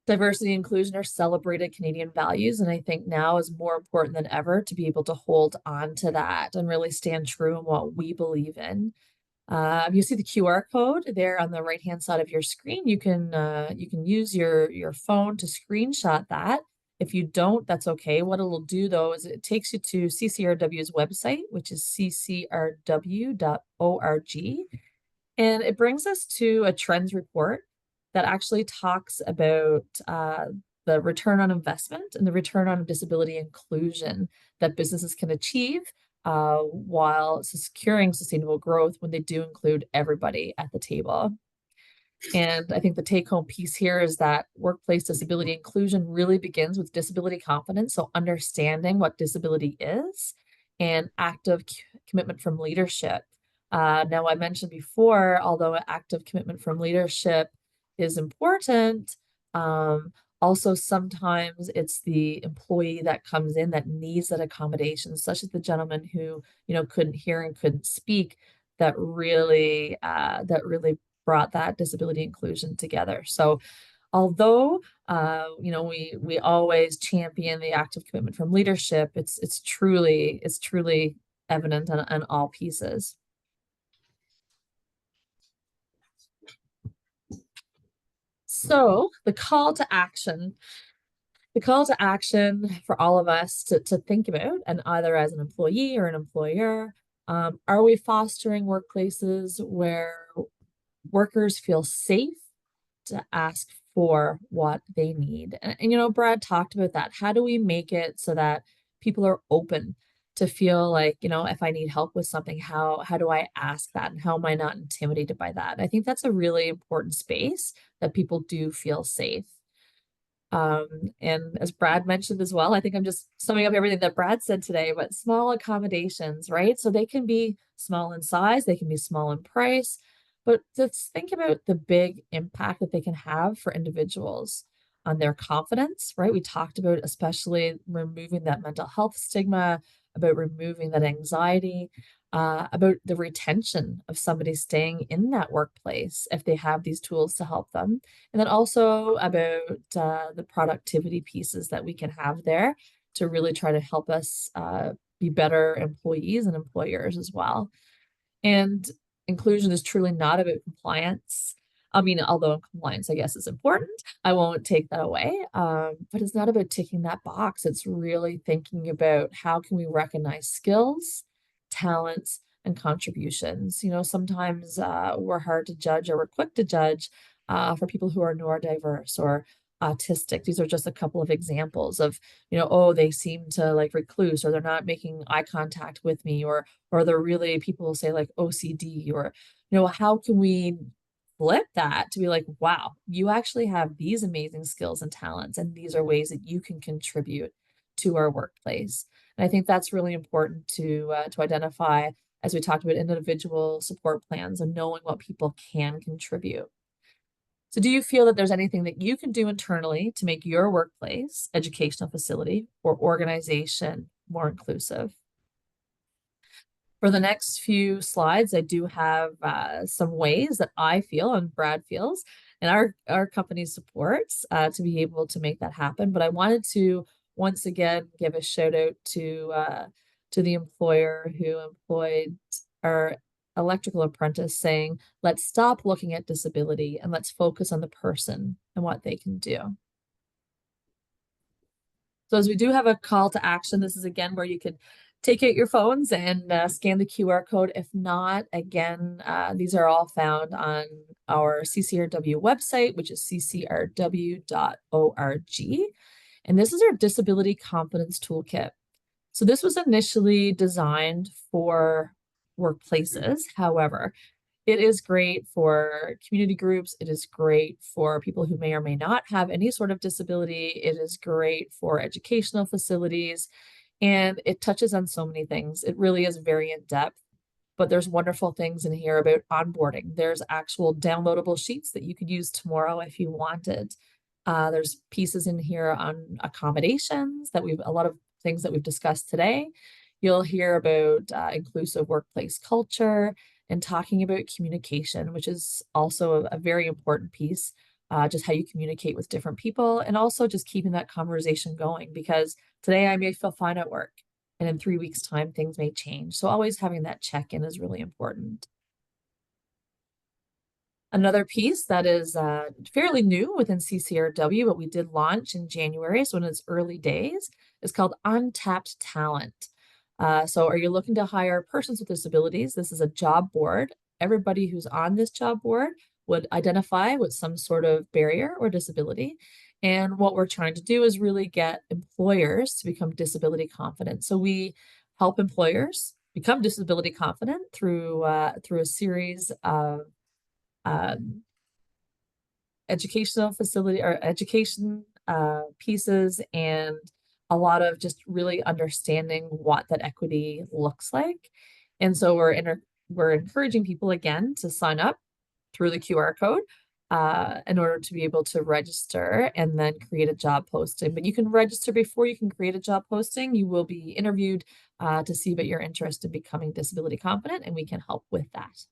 S2: diversity and inclusion are celebrated Canadian values, and I think now is more important than ever to be able to hold on to that and really stand true in what we believe in. You see the QR code there on the right-hand side of your screen. You can use your phone to screenshot that. If you don't, that's okay. What it'll do though is it takes you to CCRW's website, which is ccrw.org, and it brings us to a trends report that actually talks about the return on investment and the return on disability inclusion that businesses can achieve while securing sustainable growth when they do include everybody at the table. And I think the take-home piece here is that workplace disability inclusion really begins with disability confidence, so understanding what disability is, and active commitment from leadership. Now, I mentioned before, although active commitment from leadership is important, also sometimes it's the employee that comes in that needs that accommodation, such as the gentleman who couldn't hear and couldn't speak, that really brought that disability inclusion together. So although we always champion the active commitment from leadership, it's truly evident on all pieces. So the call to action for all of us to think about, and either as an employee or an employer, are we fostering workplaces where workers feel safe to ask for what they need? And Brad talked about that. How do we make it so that people are open to feel like, you know, if I need help with something, how do I ask that, and how am I not intimidated by that? I think that's a really important space that people do feel safe. And as Brad mentioned as well, I think I'm just summing up everything that Brad said today, but small accommodations, right? So they can be small in size, they can be small in price, but let's think about the big impact that they can have for individuals on their confidence, right? We talked about especially removing that mental health stigma, about removing that anxiety, about the retention of somebody staying in that workplace if they have these tools to help them. And then also about the productivity pieces that we can have there to really try to help us be better employees and employers as well. And inclusion is truly not about compliance. I mean, although compliance, I guess, is important, I won't take that away. But it's not about ticking that box. It's really thinking about how can we recognize skills, talents, and contributions. You know, sometimes we're hard to judge, or we're quick to judge for people who are neurodiverse or autistic. These are just a couple of examples of, you know, oh, they seem to like recluse, or they're not making eye contact with me, or they're really, people will say like OCD, or, you know, how can we flip that to be like, wow, you actually have these amazing skills and talents, and these are ways that you can contribute to our workplace. And I think that's really important to identify as we talked about individual support plans and knowing what people can contribute. So do you feel that there's anything that you can do internally to make your workplace, educational facility, or organization more inclusive? For the next few slides, I do have some ways that I feel and Brad feels and our company supports to be able to make that happen. But I wanted to once again give a shout out to the employer who employed our electrical apprentice, saying, let's stop looking at disability and let's focus on the person and what they can do. So as we do have a call to action, this is again where you could take out your phones and scan the QR code. If not, again, these are all found on our CCRW website, which is ccrw.org. And this is our Disability Confidence Toolkit. So this was initially designed for workplaces. However, it is great for community groups. It is great for people who may or may not have any sort of disability. It is great for educational facilities, and it touches on so many things. It really is very in depth, but there's wonderful things in here about onboarding. There's actual downloadable sheets that you could use tomorrow if you wanted. There's pieces in here on accommodations that a lot of things that we've discussed today. You'll hear about inclusive workplace culture and talking about communication, which is also a very important piece, just how you communicate with different people, and also just keeping that conversation going, because today I may feel fine at work and in 3 weeks' time, things may change. So always having that check-in is really important. Another piece that is fairly new within CCRW, but we did launch in January, so in its early days, is called Untapped Talent. So are you looking to hire persons with disabilities? This is a job board. Everybody who's on this job board would identify with some sort of barrier or disability. And what we're trying to do is really get employers to become disability confident. So we help employers become disability confident through a series of educational facility or education pieces, and a lot of just really understanding what that equity looks like. And so we're encouraging people again to sign up through the QR code in order to be able to register and then create a job posting. But you can register before you can create a job posting. You will be interviewed to see about your interest in becoming disability confident, and we can help with that.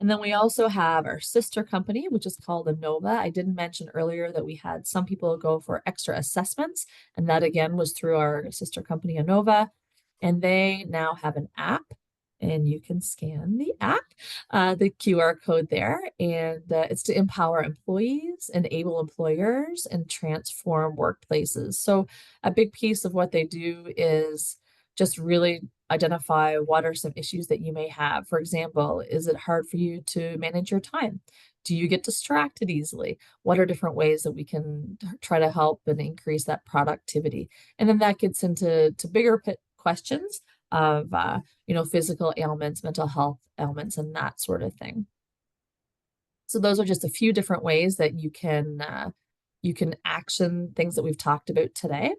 S2: And then we also have our sister company, which is called Innova. I did mention earlier that we had some people go for extra assessments, and that again was through our sister company, Innova. And they now have an app, and you can scan the app, the QR code there. And it's to empower employees, enable employers, and transform workplaces. So a big piece of what they do is just really identify what are some issues that you may have. For example, is it hard for you to manage your time? Do you get distracted easily? What are different ways that we can try to help and increase that productivity? And then that gets into bigger questions of physical ailments, mental health ailments, and that sort of thing. So those are just a few different ways that you can action things that we've talked about today.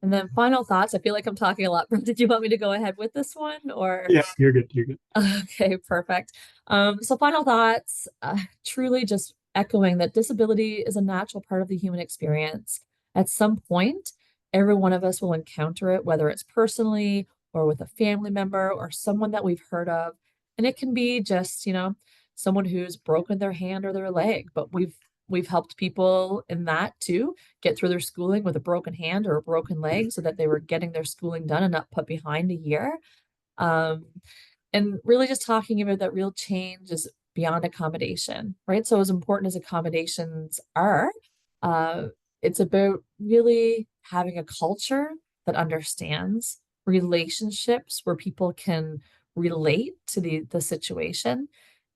S2: And then final thoughts. I feel like I'm talking a lot. Did you want me to go ahead with this one, or?
S3: Yeah, you're good. You're good.
S2: Okay, perfect. So final thoughts, truly just echoing that disability is a natural part of the human experience. At some point, every one of us will encounter it, whether it's personally or with a family member or someone that we've heard of. And it can be just, someone who's broken their hand or their leg, but we've helped people in that too get through their schooling with a broken hand or a broken leg so that they were getting their schooling done and not put behind a year. And really just talking about that real change is beyond accommodation, right? So as important as accommodations are, it's about really having a culture that understands relationships where people can relate to the situation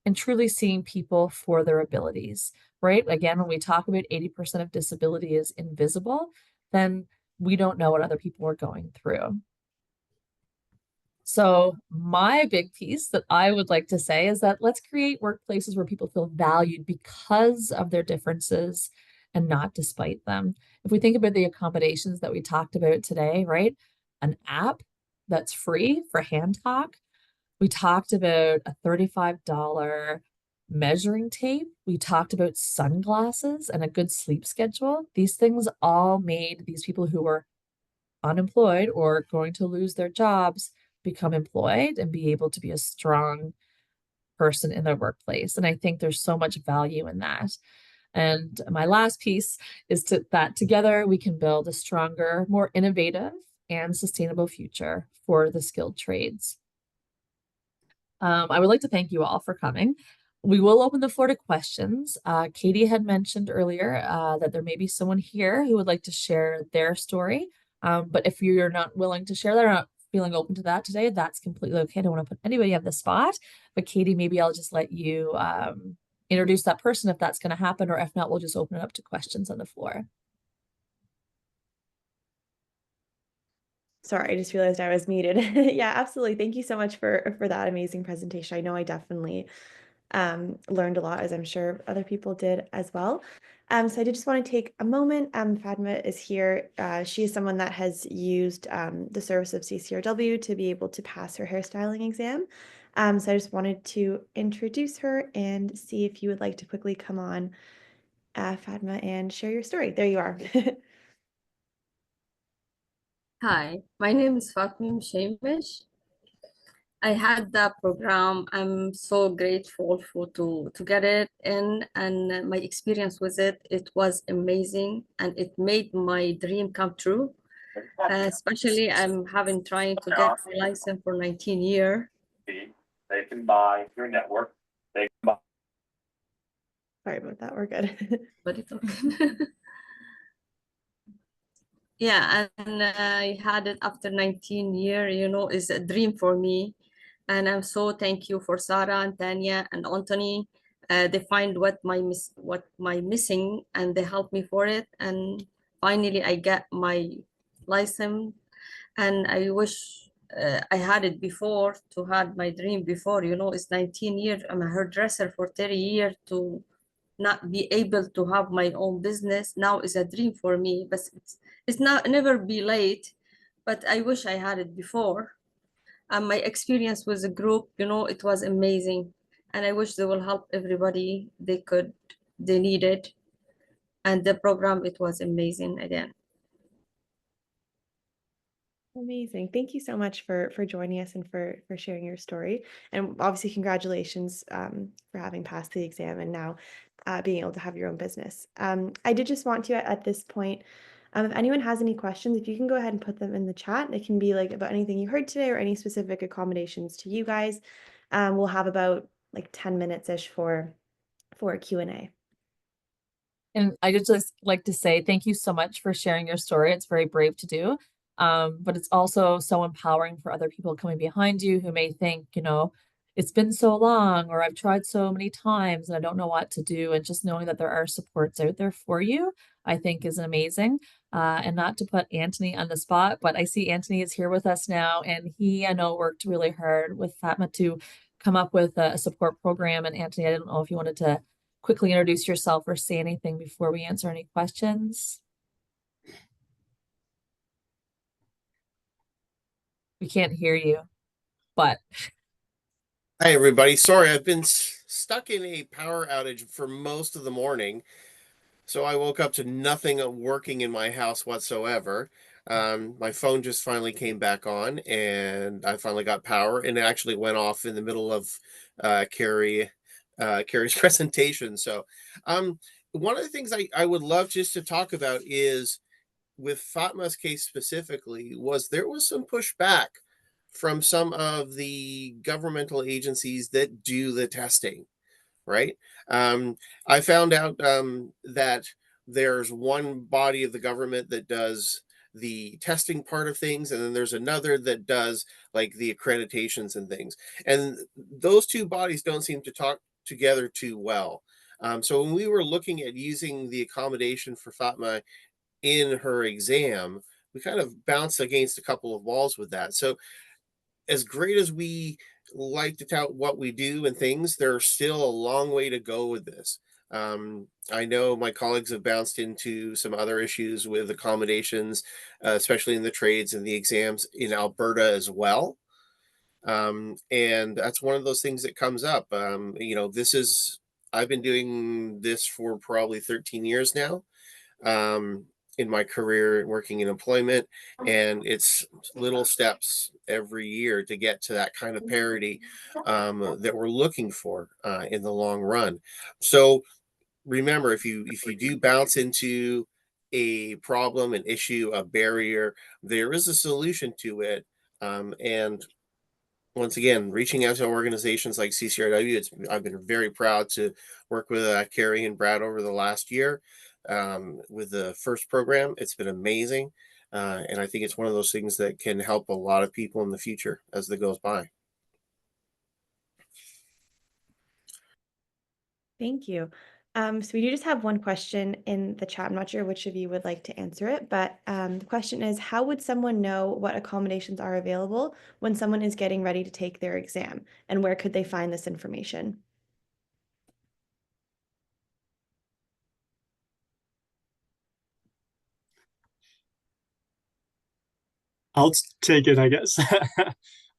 S2: and truly seeing people for their abilities, right? Again, when we talk about 80% of disability is invisible, then we don't know what other people are going through. So my big piece that I would like to say is that let's create workplaces where people feel valued because of their differences and not despite them. If we think about the accommodations that we talked about today, right? An app that's free for hand talk. We talked about a $35 measuring tape. We talked about sunglasses and a good sleep schedule. These things all made these people who were unemployed or going to lose their jobs become employed and be able to be a strong person in their workplace. And I think there's so much value in that. And my last piece is that together we can build a stronger, more innovative and sustainable future for the skilled trades. I would like to thank you all for coming. We will open the floor to questions. Katie had mentioned earlier that there may be someone here who would like to share their story. But if you're not willing to share that or not feeling open to that today, that's completely okay. I don't want to put anybody on the spot. But Katie, maybe I'll just let you introduce that person if that's going to happen, or if not, we'll just open it up to questions on the floor.
S1: Sorry, I just realized I was muted. Yeah, absolutely. Thank you so much for that amazing presentation. I know I definitely learned a lot, as I'm sure other people did as well. So I did just want to take a moment. Fatma is here. She is someone that has used the service of CCRW to be able to pass her hairstyling exam. So I just wanted to introduce her and see if you would like to quickly come on, Fatma, and share your story. There you are.
S4: Hi, my name is Fatma Shamish. I had that program. I'm so grateful to get it in, and my experience with it, it was amazing, and it made my dream come true. Especially I'm having trying to get a license for 19 years.
S5: They can buy your network. They can buy.
S1: Sorry about that. We're good.
S4: But it's okay. Yeah, and I had it after 19 years, is a dream for me. And I'm so thank you for Sarah and Tanya and Anthony. They find what my missing and they helped me for it. And finally I got my license, and I wish I had it before to had my dream before, it's 19 years. I'm a hairdresser for 30 years to not be able to have my own business now is a dream for me, but it's not never be late, but I wish I had it before. And my experience with the group, it was amazing, and I wish they will help everybody they need it. And the program, it was amazing again.
S1: Amazing. Thank you so much for joining us and for sharing your story. And obviously, congratulations for having passed the exam and now being able to have your own business. I did just want to, at this point, if anyone has any questions, if you can go ahead and put them in the chat. It can be like about anything you heard today or any specific accommodations to you guys. We'll have about like 10 minutes-ish for a Q&A.
S2: And I just like to say thank you so much for sharing your story. It's very brave to do. But it's also so empowering for other people coming behind you who may think, it's been so long, or I've tried so many times and I don't know what to do. And just knowing that there are supports out there for you, I think is amazing. And not to put Anthony on the spot, but I see Anthony is here with us now, and he, I know, worked really hard with Fatma to come up with a support program. And Anthony, I didn't know if you wanted to quickly introduce yourself or say anything before we answer any questions. We can't hear you, but
S6: Hi, everybody. Sorry, I've been stuck in a power outage for most of the morning. So I woke up to nothing working in my house whatsoever. My phone just finally came back on, and I finally got power, and it actually went off in the middle of Carrie's presentation. So one of the things I would love just to talk about is, with Fatma's case specifically, there was some pushback from some of the governmental agencies that do the testing, right? I found out that there's one body of the government that does the testing part of things, and then there's another that does like the accreditations and things. And those two bodies don't seem to talk together too well. So when we were looking at using the accommodation for Fatma in her exam, we kind of bounced against a couple of walls with that. So as great as we like to tout what we do and things, there's still a long way to go with this. I know my colleagues have bounced into some other issues with accommodations, especially in the trades and the exams in Alberta as well. And that's one of those things that comes up. I've been doing this for probably 13 years now. In my career working in employment, and it's little steps every year to get to that kind of parity that we're looking for in the long run. So remember, if you do bounce into a problem, an issue, a barrier, there is a solution to it. And once again, reaching out to organizations like CCRW, I've been very proud to work with Carrie and Brad over the last year with the first program. It's been amazing. And I think it's one of those things that can help a lot of people in the future as it goes by.
S1: Thank you. So we do just have one question in the chat. I'm not sure which of you would like to answer it, but the question is, how would someone know what accommodations are available when someone is getting ready to take their exam? And where could they find this information?
S3: I'll take it, I guess.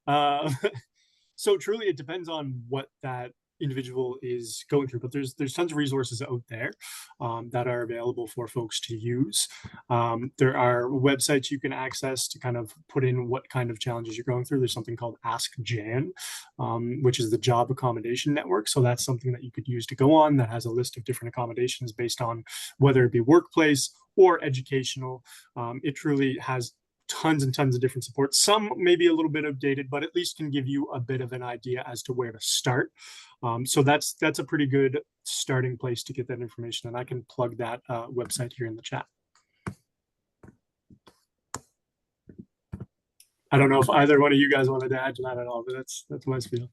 S3: uh, so truly, it depends on what that individual is going through, but there's tons of resources out there that are available for folks to use. There are websites you can access to kind of put in what kind of challenges you're going through. There's something called Ask Jan, which is the Job Accommodation Network. So that's something that you could use to go on, that has a list of different accommodations based on whether it be workplace or educational. It truly has tons and tons of different supports. Some may be a little bit outdated, but at least can give you a bit of an idea as to where to start. So that's a pretty good starting place to get that information, and I can plug that website here in the chat. I don't know if either one of you guys wanted to add to that at all, but that's my spiel.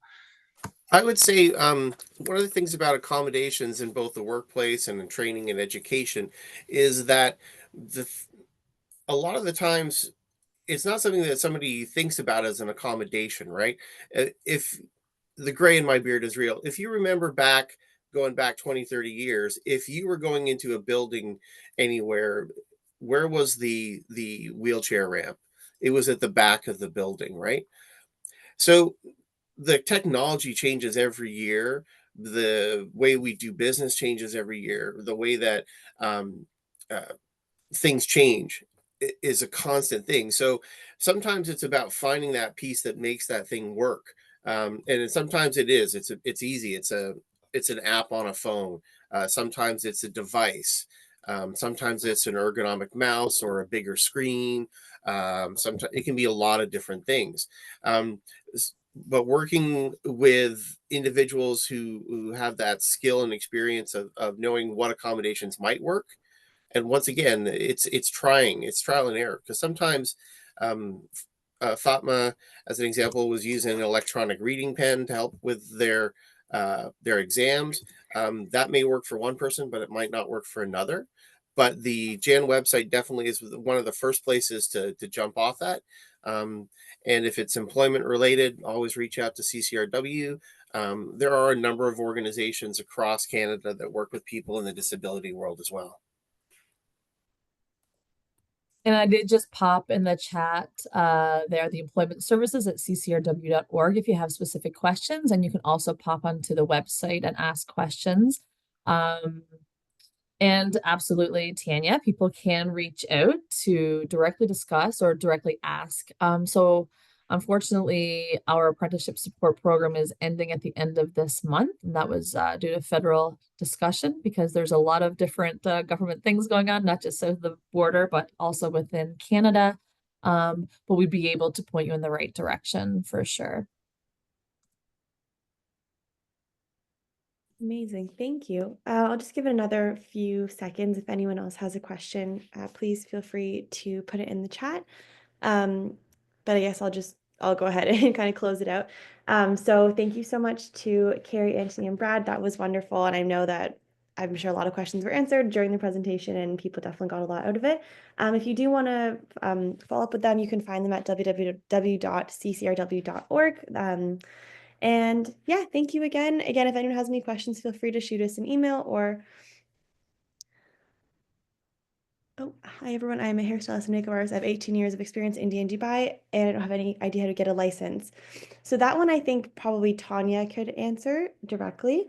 S6: I would say one of the things about accommodations in both the workplace and in training and education is that a lot of the times it's not something that somebody thinks about as an accommodation, right? If the gray in my beard is real, if you remember going back 20, 30 years, if you were going into a building anywhere, where was the wheelchair ramp? It was at the back of the building, right? So the technology changes every year. The way we do business changes every year. The way that uh, things change is a constant thing. So sometimes it's about finding that piece that makes that thing work. And sometimes it is. It's easy. It's an app on a phone. Sometimes it's a device. Sometimes it's an ergonomic mouse or a bigger screen. Sometimes it can be a lot of different things. but working with individuals who have that skill and experience of knowing what accommodations might work. And once again, it's trial and error, because sometimes Fatma, as an example, was using an electronic reading pen to help with their exams. That may work for one person, but it might not work for another. But the Jan website definitely is one of the first places to jump off at. And if it's employment related, always reach out to CCRW. There are a number of organizations across Canada that work with people in the disability world as well.
S2: And I did just pop in the chat there, the employment services at ccrw.org if you have specific questions, and you can also pop onto the website and ask questions. And absolutely, Tanya, people can reach out to directly discuss or directly ask. So unfortunately, our apprenticeship support program is ending at the end of this month, and that was due to federal discussion, because there's a lot of different government things going on, not just south of the border, but also within Canada. But we'd be able to point you in the right direction for sure.
S1: Amazing. Thank you. I'll just give it another few seconds. If anyone else has a question, please feel free to put it in the chat. But I guess I'll go ahead and kind of close it out. So thank you so much to Carrie, Anthony, and Brad. That was wonderful. And I know that I'm sure a lot of questions were answered during the presentation and people definitely got a lot out of it. If you do want to follow up with them, you can find them at www.ccrw.org. And yeah, thank you again. Again, if anyone has any questions, feel free to shoot us an email or. Oh, hi everyone. I'm a hairstylist and makeup artist. I have 18 years of experience in India and Dubai, and I don't have any idea how to get a license. So that one I think probably Tanya could answer directly.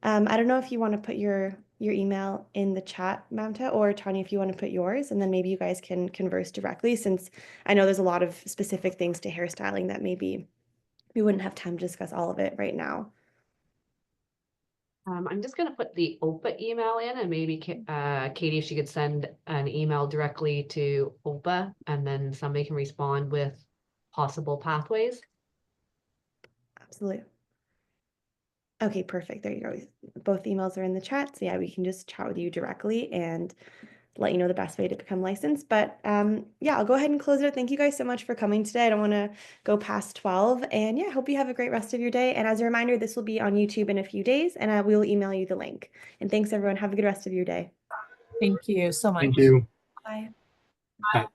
S1: I don't know if you want to put your email in the chat, Mamta, or Tanya, if you want to put yours, and then maybe you guys can converse directly, since I know there's a lot of specific things to hairstyling that maybe we wouldn't have time to discuss all of it right now.
S7: I'm just going to put the OPA email in, and maybe Katie, if she could send an email directly to OPA, and then somebody can respond with possible pathways.
S1: Absolutely. Okay, perfect. There you go. Both emails are in the chat. So yeah, we can just chat with you directly and let you know the best way to become licensed. But yeah, I'll go ahead and close it. Thank you guys so much for coming today. I don't want to go past 12. And yeah, hope you have a great rest of your day. And as a reminder, this will be on YouTube in a few days, and we will email you the link. And thanks everyone. Have a good rest of your day.
S2: Thank you so much.
S3: Thank you.
S1: Bye.
S3: Bye.